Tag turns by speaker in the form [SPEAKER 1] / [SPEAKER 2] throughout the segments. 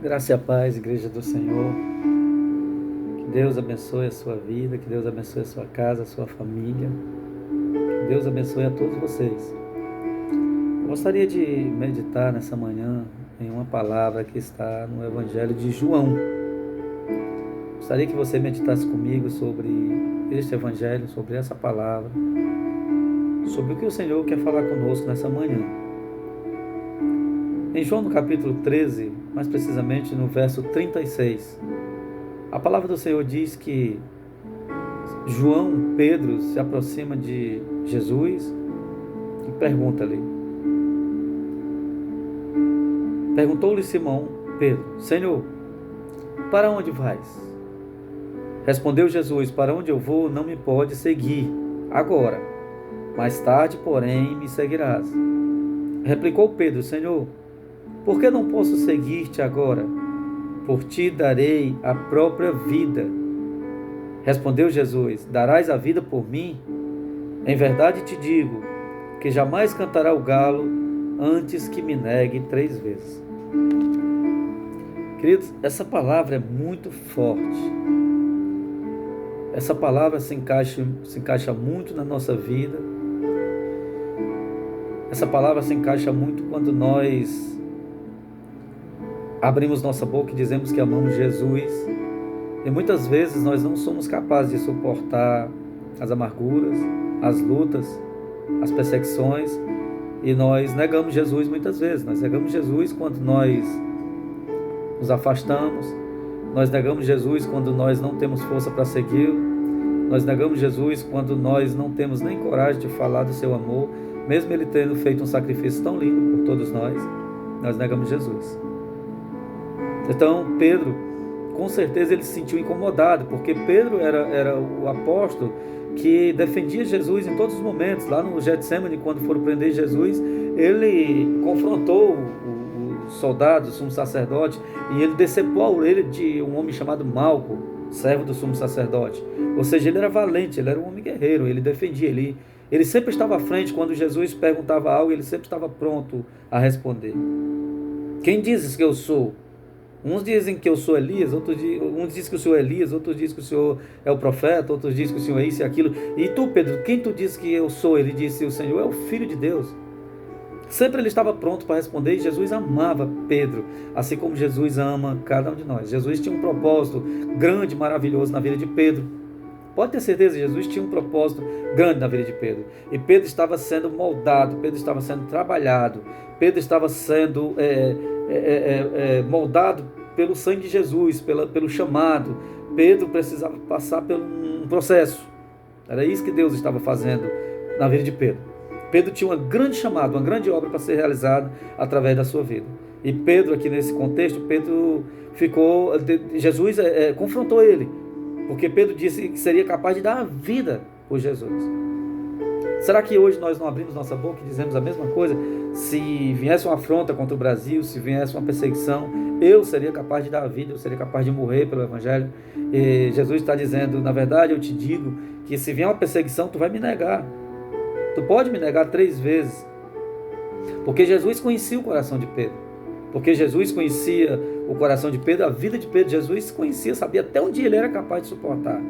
[SPEAKER 1] Graça e a paz, Igreja do Senhor. Que Deus abençoe a sua vida, que Deus abençoe a sua casa, a sua família. Que Deus abençoe a todos vocês. Eu gostaria de meditar nessa manhã em uma palavra que está no Evangelho de João. Gostaria que você meditasse comigo sobre este Evangelho, sobre essa palavra, sobre o que o Senhor quer falar conosco nessa manhã. Em João no capítulo 13, mais precisamente no verso 36, a palavra do Senhor diz que Pedro, se aproxima de Jesus e pergunta-lhe. Perguntou-lhe Simão Pedro: Senhor, para onde vais? Respondeu Jesus: Para onde eu vou não me pode seguir agora, mais tarde, porém, me seguirás. Replicou Pedro: Senhor, por que não posso seguir-te agora? Por ti darei a própria vida. Respondeu Jesus: Darás a vida por mim? Em verdade te digo que jamais cantará o galo antes que me negue 3 vezes. Queridos, essa palavra é muito forte. Essa palavra se encaixa muito na nossa vida. Essa palavra se encaixa muito quando nós abrimos nossa boca e dizemos que amamos Jesus. E muitas vezes nós não somos capazes de suportar as amarguras, as lutas, as perseguições, e nós negamos Jesus muitas vezes. Nós negamos Jesus quando nós nos afastamos, nós negamos Jesus quando nós não temos força para segui-lo, nós negamos Jesus quando nós não temos nem coragem de falar do seu amor, mesmo ele tendo feito um sacrifício tão lindo por todos nós negamos Jesus. Então Pedro, com certeza ele se sentiu incomodado, porque Pedro era o apóstolo que defendia Jesus em todos os momentos. Lá no Getsemane, quando foram prender Jesus, ele confrontou os soldados, o sumo sacerdote, e ele decepou a orelha de um homem chamado Malco, servo do sumo sacerdote. Ou seja, ele era valente, ele era um homem guerreiro, ele defendia, ele sempre estava à frente. Quando Jesus perguntava algo, ele sempre estava pronto a responder. Quem dizes que eu sou? Uns dizem que eu sou Elias, uns dizem que o Senhor é Elias, outros dizem que o Senhor é o profeta, outros dizem que o Senhor é isso e aquilo. E tu, Pedro, quem tu dizes que eu sou? Ele disse: o Senhor é o Filho de Deus. Sempre ele estava pronto para responder, e Jesus amava Pedro, assim como Jesus ama cada um de nós. Jesus tinha um propósito grande, maravilhoso na vida de Pedro. Pode ter certeza, Jesus tinha um propósito grande na vida de Pedro. E Pedro estava sendo moldado, Pedro estava sendo trabalhado, Pedro estava sendo moldado pelo sangue de Jesus, pelo chamado. Pedro precisava passar por um processo. Era isso que Deus estava fazendo na vida de Pedro. Pedro tinha um grande chamado, uma grande obra para ser realizada através da sua vida. E Pedro, aqui nesse contexto, Jesus confrontou ele, porque Pedro disse que seria capaz de dar a vida por Jesus. Será que hoje nós não abrimos nossa boca e dizemos a mesma coisa? Se viesse uma afronta contra o Brasil, se viesse uma perseguição, eu seria capaz de dar a vida, eu seria capaz de morrer pelo Evangelho. E Jesus está dizendo: na verdade eu te digo que se vier uma perseguição, tu vai me negar. Tu pode me negar 3 vezes. Porque Jesus conhecia o coração de Pedro. Porque Jesus conhecia o coração de Pedro, a vida de Pedro. Jesus conhecia, sabia até onde ele era capaz de suportar.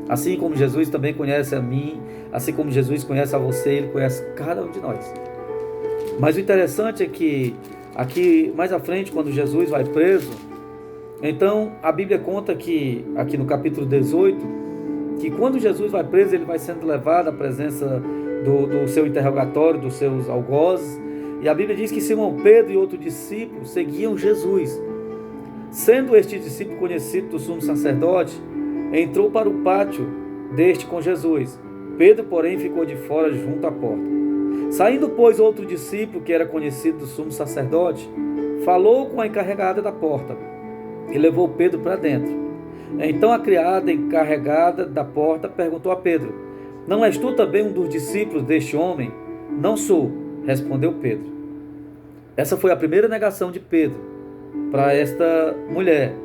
[SPEAKER 1] Assim como Jesus também conhece a mim, assim como Jesus conhece a você, ele conhece cada um de nós. Mas o interessante é que aqui mais à frente, quando Jesus vai preso, então a Bíblia conta que, aqui no capítulo 18, que quando Jesus vai preso, ele vai sendo levado à presença do seu interrogatório, dos seus algozes, e a Bíblia diz que Simão Pedro e outro discípulo seguiam Jesus. Sendo este discípulo conhecido do sumo sacerdote, entrou para o pátio deste com Jesus. Pedro, porém, ficou de fora junto à porta. Saindo, pois, outro discípulo que era conhecido do sumo sacerdote, falou com a encarregada da porta e levou Pedro para dentro. Então a criada encarregada da porta perguntou a Pedro: não és tu também um dos discípulos deste homem? Não sou, respondeu Pedro. Essa foi a primeira negação de Pedro para esta mulher.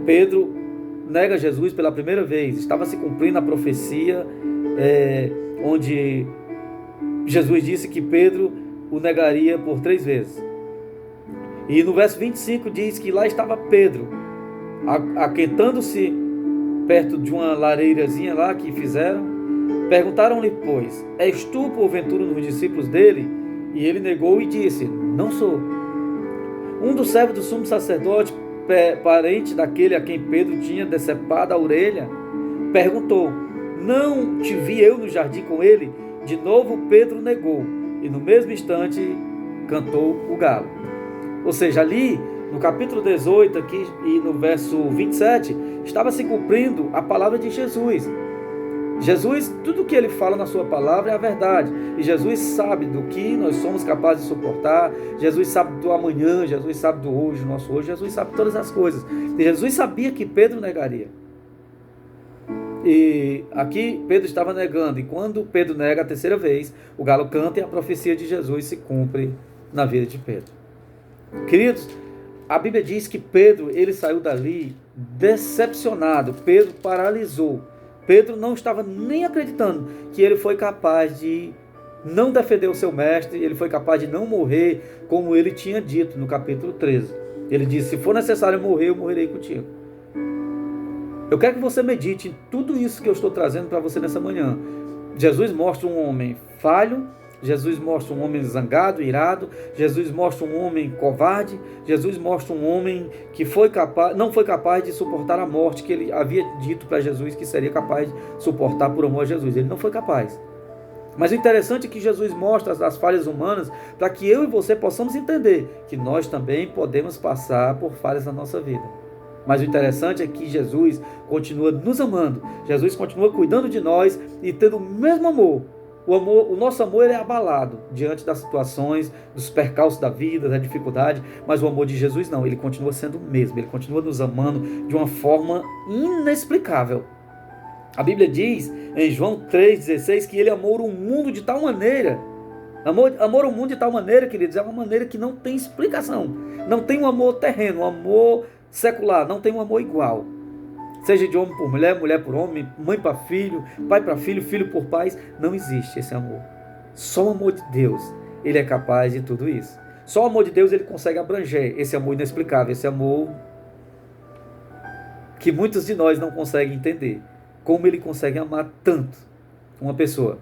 [SPEAKER 1] Pedro nega Jesus pela primeira vez. Estava se cumprindo a profecia onde Jesus disse que Pedro o negaria por 3 vezes. E no verso 25 diz que lá estava Pedro, aquentando-se perto de uma lareirazinha lá que fizeram. Perguntaram-lhe, pois, és tu, porventura, um dos discípulos dele? E ele negou e disse, não sou. Um dos servos do sumo sacerdote, parente daquele a quem Pedro tinha decepado a orelha, perguntou, não te vi eu no jardim com ele? De novo Pedro negou, e no mesmo instante cantou o galo. Ou seja, ali no capítulo 18 aqui, e no verso 27, estava se cumprindo a palavra de Jesus. Jesus, tudo que ele fala na sua palavra é a verdade. E Jesus sabe do que nós somos capazes de suportar. Jesus sabe do amanhã, Jesus sabe do hoje, do nosso hoje. Jesus sabe todas as coisas. E Jesus sabia que Pedro negaria. E aqui Pedro estava negando. E quando Pedro nega a terceira vez, o galo canta e a profecia de Jesus se cumpre na vida de Pedro. Queridos, a Bíblia diz que Pedro, ele saiu dali decepcionado. Pedro paralisou. Pedro não estava nem acreditando que ele foi capaz de não defender o seu mestre, ele foi capaz de não morrer, como ele tinha dito no capítulo 13. Ele disse, se for necessário morrer, eu morrerei contigo. Eu quero que você medite em tudo isso que eu estou trazendo para você nessa manhã. Jesus mostra um homem falho, Jesus mostra um homem zangado, irado. Jesus mostra um homem covarde. Jesus mostra um homem que não foi capaz de suportar a morte que ele havia dito para Jesus que seria capaz de suportar por amor a Jesus. Ele não foi capaz. Mas o interessante é que Jesus mostra as falhas humanas para que eu e você possamos entender que nós também podemos passar por falhas na nossa vida. Mas o interessante é que Jesus continua nos amando. Jesus continua cuidando de nós e tendo o mesmo amor. O nosso amor ele é abalado diante das situações, dos percalços da vida, da dificuldade, mas o amor de Jesus não, ele continua sendo o mesmo, ele continua nos amando de uma forma inexplicável. A Bíblia diz em João 3,16 que ele amou o mundo de tal maneira, amor o mundo de tal maneira, queridos, é uma maneira que não tem explicação, não tem um amor terreno, um amor secular, não tem um amor igual. Seja de homem por mulher, mulher por homem, mãe para filho, pai para filho, filho por pais, não existe esse amor. Só o amor de Deus, ele é capaz de tudo isso. Só o amor de Deus, ele consegue abranger esse amor inexplicável, esse amor que muitos de nós não conseguem entender. Como ele consegue amar tanto uma pessoa,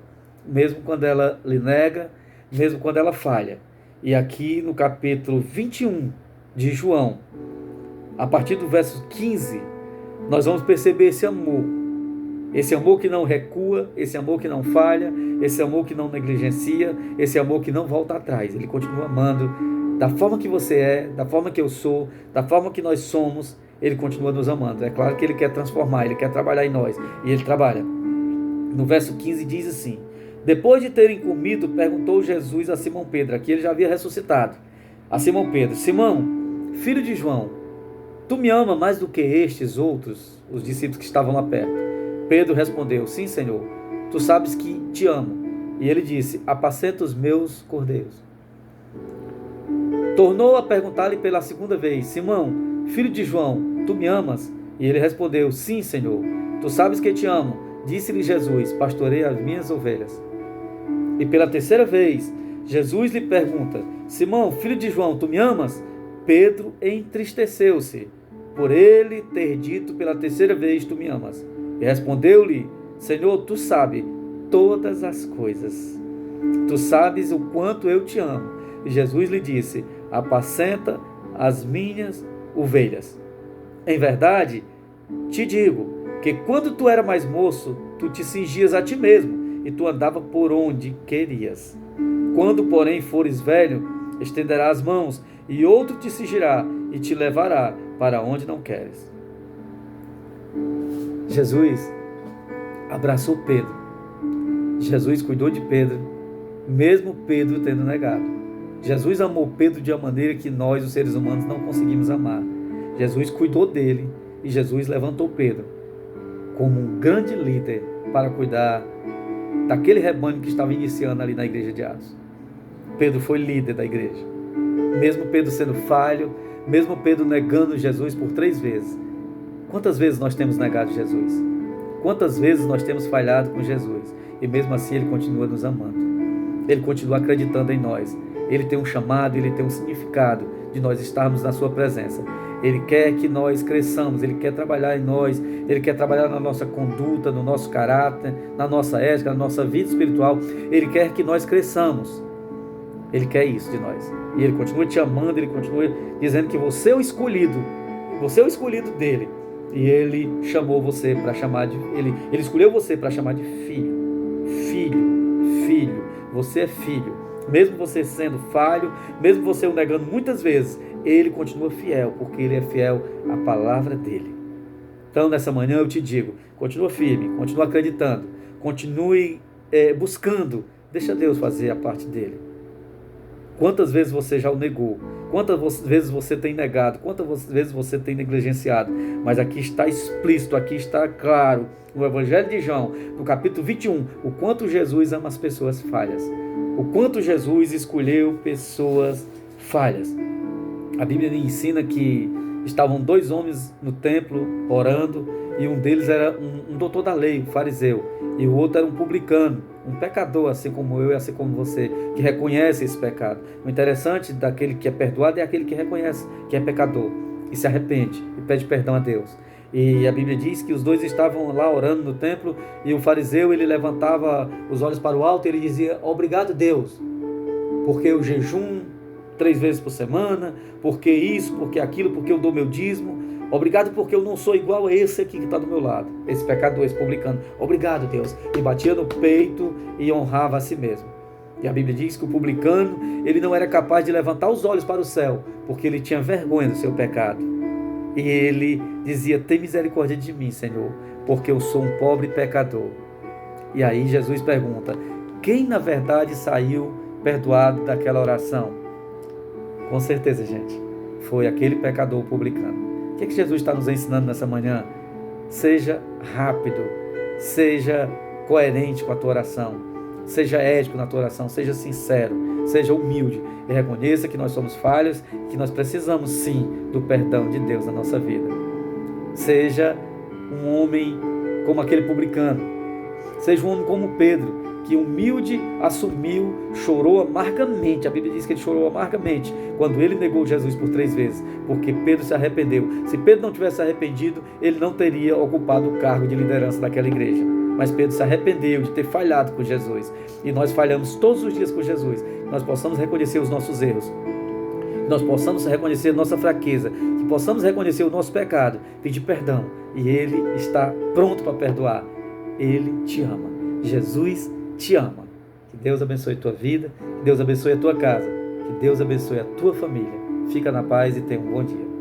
[SPEAKER 1] mesmo quando ela lhe nega, mesmo quando ela falha. E aqui no capítulo 21 de João, a partir do verso 15, nós vamos perceber esse amor que não recua, esse amor que não falha, esse amor que não negligencia, esse amor que não volta atrás. Ele continua amando da forma que você é, da forma que eu sou, da forma que nós somos, ele continua nos amando. É claro que ele quer transformar, ele quer trabalhar em nós, e ele trabalha. No verso 15 diz assim, depois de terem comido, perguntou Jesus a Simão Pedro, aqui ele já havia ressuscitado, a Simão Pedro, Simão, filho de João, tu me amas mais do que estes outros, os discípulos que estavam lá perto? Pedro respondeu, sim, Senhor, tu sabes que te amo. E ele disse, apacenta os meus cordeiros. Tornou a perguntar-lhe pela segunda vez, Simão, filho de João, tu me amas? E ele respondeu, sim, Senhor, tu sabes que te amo. Disse-lhe Jesus, pastorei as minhas ovelhas. E pela terceira vez, Jesus lhe pergunta, Simão, filho de João, tu me amas? Pedro entristeceu-se por ele ter dito pela terceira vez, tu me amas. E respondeu-lhe, Senhor, tu sabes todas as coisas. Tu sabes o quanto eu te amo. E Jesus lhe disse, apacenta as minhas ovelhas. Em verdade, te digo que quando tu era mais moço, tu te cingias a ti mesmo e tu andava por onde querias. Quando, porém, fores velho, estenderás as mãos e outro te cingirá e te levará para onde não queres. Jesus abraçou Pedro. Jesus cuidou de Pedro, mesmo Pedro tendo negado. Jesus amou Pedro de uma maneira que nós, os seres humanos, não conseguimos amar. Jesus cuidou dele e Jesus levantou Pedro como um grande líder para cuidar daquele rebanho que estava iniciando ali na igreja de Atos. Pedro foi líder da igreja. Mesmo Pedro sendo falho, mesmo Pedro negando Jesus por 3 vezes. Quantas vezes nós temos negado Jesus? Quantas vezes nós temos falhado com Jesus? E mesmo assim ele continua nos amando. Ele continua acreditando em nós. Ele tem um chamado, Ele tem um significado de nós estarmos na sua presença. Ele quer que nós cresçamos, Ele quer trabalhar em nós, Ele quer trabalhar na nossa conduta, no nosso caráter, na nossa ética, na nossa vida espiritual. Ele quer que nós cresçamos. Ele quer isso de nós. E Ele continua te amando, Ele continua dizendo que você é o escolhido dele. E Ele chamou você para chamar de... Ele escolheu você para chamar de filho. Filho. Você é filho. Mesmo você sendo falho, mesmo você o negando muitas vezes, Ele continua fiel, porque Ele é fiel à palavra dEle. Então, nessa manhã eu te digo, continua firme, continua acreditando, continue buscando, deixa Deus fazer a parte dEle. Quantas vezes você já o negou? Quantas vezes você tem negado? Quantas vezes você tem negligenciado? Mas aqui está explícito, aqui está claro, no Evangelho de João, no capítulo 21, o quanto Jesus ama as pessoas falhas. O quanto Jesus escolheu pessoas falhas. A Bíblia ensina que estavam 2 homens no templo orando, e um deles era um doutor da lei, um fariseu, e o outro era um publicano, um pecador, assim como eu e assim como você, que reconhece esse pecado. O interessante daquele que é perdoado é aquele que reconhece que é pecador e se arrepende e pede perdão a Deus. E a Bíblia diz que os dois estavam lá orando no templo, e o fariseu, ele levantava os olhos para o alto e ele dizia: obrigado, Deus, porque eu jejum 3 vezes por semana, porque isso, porque aquilo, porque eu dou meu dízimo. Obrigado porque eu não sou igual a esse aqui que está do meu lado, esse pecador, esse publicano. Obrigado, Deus. E batia no peito e honrava a si mesmo. E a Bíblia diz que o publicano, ele não era capaz de levantar os olhos para o céu, porque ele tinha vergonha do seu pecado. E ele dizia: tem misericórdia de mim, Senhor, porque eu sou um pobre pecador. E aí Jesus pergunta: quem na verdade saiu perdoado daquela oração? Com certeza, gente, foi aquele pecador publicano. O que Jesus está nos ensinando nessa manhã? Seja rápido, seja coerente com a tua oração, seja ético na tua oração, seja sincero, seja humilde e reconheça que nós somos falhos, que nós precisamos sim do perdão de Deus na nossa vida. Seja um homem como aquele publicano, seja um homem como Pedro, que humilde assumiu, chorou amargamente. A Bíblia diz que ele chorou amargamente quando ele negou Jesus por 3 vezes, porque Pedro se arrependeu. Se Pedro não tivesse arrependido, ele não teria ocupado o cargo de liderança daquela igreja. Mas Pedro se arrependeu de ter falhado com Jesus. E nós falhamos todos os dias com Jesus. Nós possamos reconhecer os nossos erros, nós possamos reconhecer nossa fraqueza, que possamos reconhecer o nosso pecado, pedir perdão, e Ele está pronto para perdoar. Ele te ama. Jesus te ama. Que Deus abençoe a tua vida, que Deus abençoe a tua casa, que Deus abençoe a tua família. Fica na paz e tenha um bom dia.